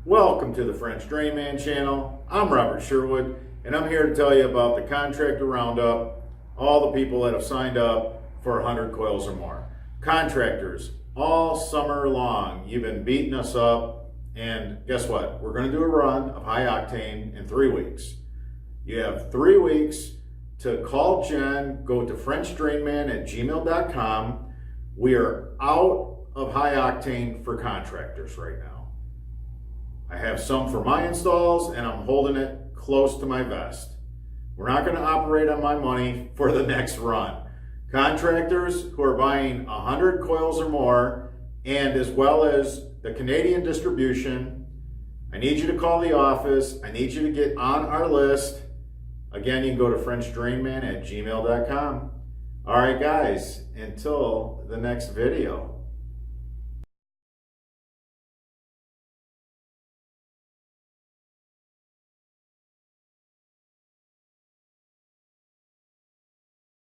Welcome to the FrenchDrainMan channel. I'm Robert Sherwood, and I'm here to tell you about the Contractor Roundup, all the people that have signed up for 100 coils or more. Contractors, all summer long, you've been beating us up, and guess what? We're going to do a run of high octane in 3 weeks. You have 3 weeks to call Jen, go to FrenchDrainMan@gmail.com. We are out of high octane for contractors right now. I have some for my installs and I'm holding it close to my vest. We're not going to operate on my money for the next run. Contractors who are buying 100 coils or more, and as well as the Canadian distribution, I need you to call the office. I need you to get on our list. Again, you can go to FrenchDrainMan@gmail.com. All right, guys, until the next video.